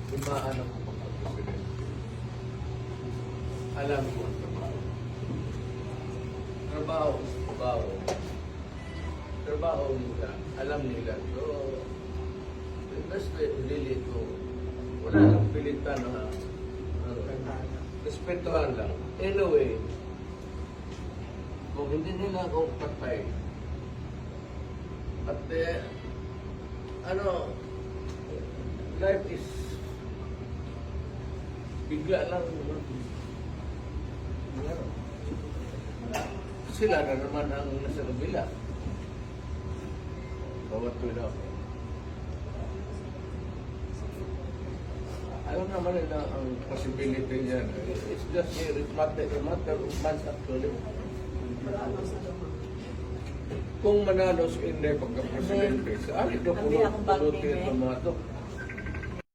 Imaan ako pagka-presidente. Alam ko ang trabaho. Trabaho nila. Alam nila. So, that's really to, wala nang pilitan na respetuhan lang. Anyway, kung hindi nila ako patay, at life is bigla lang. Sila na naman ang nasa kabila. Bawat tuloy ako. Alam naman nila ang possibility niyan. It's just a matter of months actually. Kung manalo si Inday pagka-presidente, sa akin ito pulutin ito mga ito.